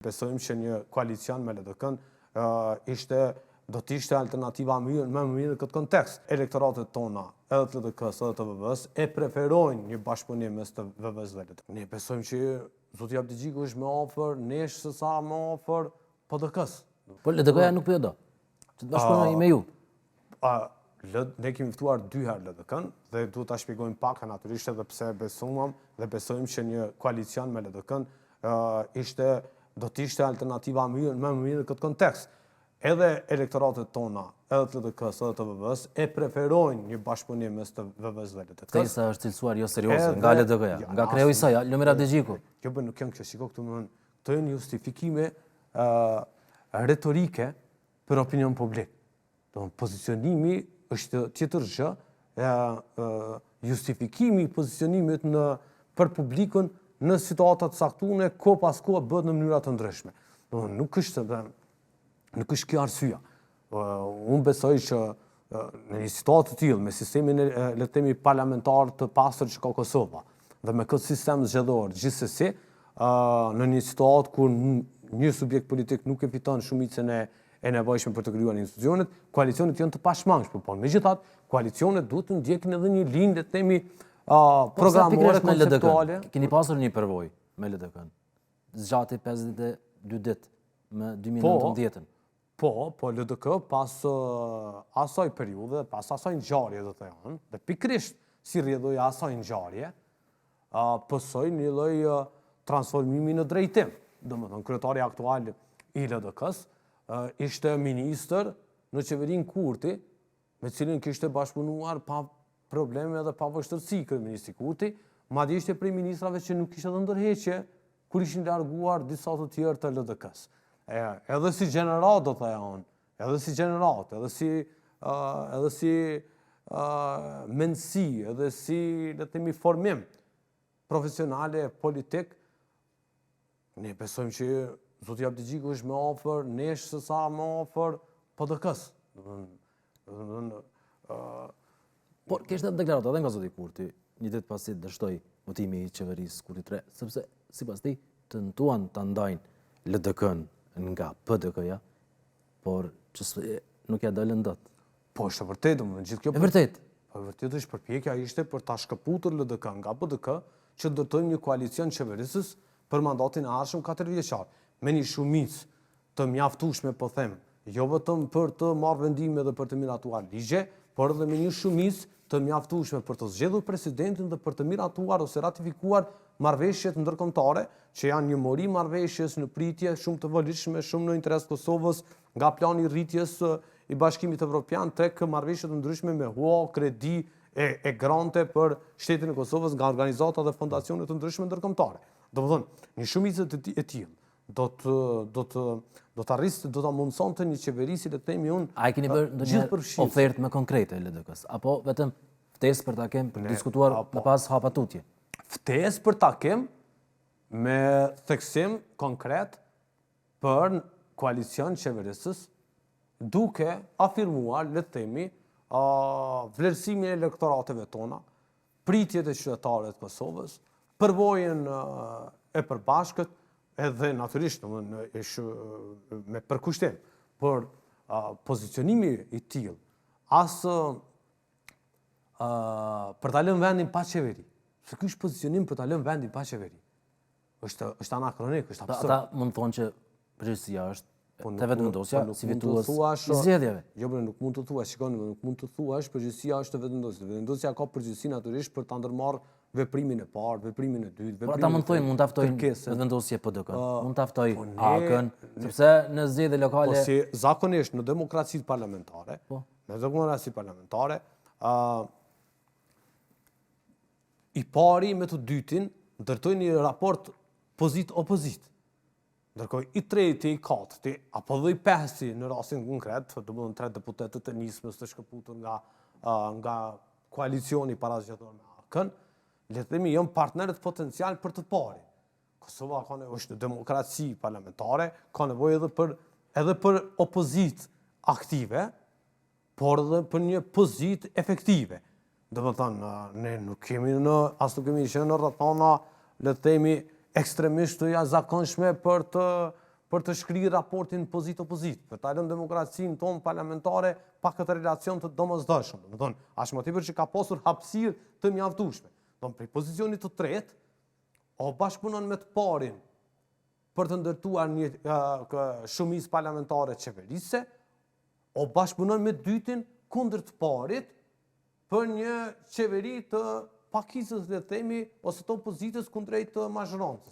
Besojmë që një koalicion me LDK-n do të ishte alternativa më e mirë në këtë kontekst. Elektoratet tona, edhe të LDK-s edhe të VV-s, e preferojnë një bashkëpunim mes të VV-s dhe LDK-s. Ne besojmë që zoti Abdi Xhiku është më afër nesh se sa më afër PDK-s. Po LDK-ja nuk po do. Që të bashkëpunojë me ju. Ne kemi ftuar 2 herë LDK-n dhe duhet ta shpjegojmë pak natyrisht edhe pse besojmë që një koalicion me LDK-n do të ishte alternativa më e mirë në këtë kontekst. Edhe elektoratet tona, edhe të LDK-s edhe të VV-s, e preferojnë një bashkëpunim mes të VV-s dhe LDK-s. Tesa është cilësuar jo serioze nga LDK-ja, nga kreu i saj, Lumir Abdi Xhiku. Jo, nuk janë kjo, shiko këtu, këto janë justifikime retorike për opinion publik. Pozicionimi është tjetër gjë, justifikimi i pozicionimit për publikun në situatat saktuar, ko pas ko bëhet në mënyra të ndryshme. Nuk është kjo arsyeja. Unë besoj që në një situatë të tillë, me sistemin le të themi parlamentar të pastër që ka Kosova, dhe me këtë sistem zgjedhor gjithsesi, në një situatë kur një subjekt politik nuk e fiton shumicën e nevojshme për të krijuar institucionet, koalicionet janë të pashmangshme, por megjithatë, koalicionet duhet të ndjekin edhe një linjë le të themi programore konceptuale. Keni pasur një përvojë me LDK-n. Zgjati 52 ditë me 2019. Po LDK pas asaj periudhe, pas asaj ngjarje do të thonë, dhe pikërisht si rrjedhoi asaj ngjarje, pësoi një lloj transformimi në drejtim. Domethënë kryetari aktual i LDK-s ishte ministër në qeverinë Kurti, me cilin kishte bashkëpunuar pa probleme dhe pa vështirësi kryeministri Kurti, madje ishte prej ministrave që nuk kishte dhënë ndërheqje kur ishin larguar disa të tjerë të LDK-s. Edhe si gjenerat do thoya unë, edhe si gjenerat, edhe si mendësi, edhe si le të themi formim profesionale politik, ne besojmë që zoti Abdi Xhiku është më afër nesh se sa më afër PDK-s. Por kishte deklaratë edhe nga zoti Kurti, një ditë pasi dështoi votimi i qeverisë Kurti 3, sepse sipas tij tentuan ta ndajnë LDK-n nga PDK-ja, por që nuk ja dalën dot. Po është e vërtetë, gjithë kjo. E vërtet. Po vërtet është përpjekja ishte për ta shkëputur LDK nga PDK, që ndërtojmë një koalicion qeverisës për mandatin e ardhshëm 4 vjeçar, me një shumicë të mjaftueshme, po them, jo vetëm për të marrë vendime dhe për të miratuar ligje, por edhe me një shumicë të mjaftueshme për të zgjedhur presidentin dhe për të miratuar ose ratifikuar marrëveshjet ndërkombëtare, që janë një mori marrëveshjes në pritje shumë të volitshme, shumë në interes të Kosovës, nga plani i rritjes i Bashkimit Evropian tek marrëveshjet të ndryshme me HUA, kredi e grante për shtetin e Kosovës nga organizata dhe fondacione të ndryshme ndërkombëtare. Domethënë, një shumicë e tillë do ta mundsonte një qeverisi le të themi unë. A keni bërë ndonjë ofertë më konkrete LDK-s apo vetëm ftesë për takim për diskutuar më pas hapatutje? Ftesë për takim me theksim konkret për koalicion qeverisës, duke afirmuar le të themi vlerësimin e elektorateve tona, pritjet e qytetarëve të Kosovës, përvojën e përbashkët, edhe natyrisht me përkushtim, por pozicionimi i tillë as për ta lënë vendin pa qeveri. Se ky është pozicionim për ta lënë vendin pa qeveri. Është anakronik, është absurd. Ata mund të thonë që përgjegjësia është te vetëvendosja si fitues i zgjedhjeve. Jo, nuk mund të thuash, shikoni, nuk mund të thuash përgjegjësia është te vetëvendosja. Vetëvendosja ka përgjegjësi natyrisht për ta ndërmarrë veprimin e parë, veprimin e dytë, veprimin. Por ata mund të thonë, mund ta ftojnë vetëvendosje PDK, mund ta ftojë AK-n, sepse në zgjedhje lokale. Po si zakonisht në demokracitë parlamentare, i pari me të dytin ndërtojnë një raport pozit-opozit. Ndërkohë i treti, i katërti, apo dhe i pesti në rastin konkret, domethënë 3 deputetët e nismës të shkëputur nga koalicioni parazgjedhor me AK-n, le të themi janë partnerët potencial për të pari. Kosova është në demokraci parlamentare, ka nevojë edhe për opozit aktive, por edhe për një pozit efektive. Domethënë, ne nuk kemi as nuk kemi qenë në rrethana, le të themi, ekstremisht të jashtëzakonshme për për të shkrirë raportin pozit-opozit, për ta lënë demokracinë tonë parlamentare pa këtë relacion të domosdoshëm. Do të thonë, as më tepër që ka pasur hapësirë të mjaftueshme. Do të prej pozicionit të tretë, o bashkëpunon me të parin për të ndërtuar një shumicë parlamentare qeverise, o bashkëpunon me dytin kundër të parit për një qeveri të pakicës, le të themi, ose të opozitës kundrejt të mazhëroncës.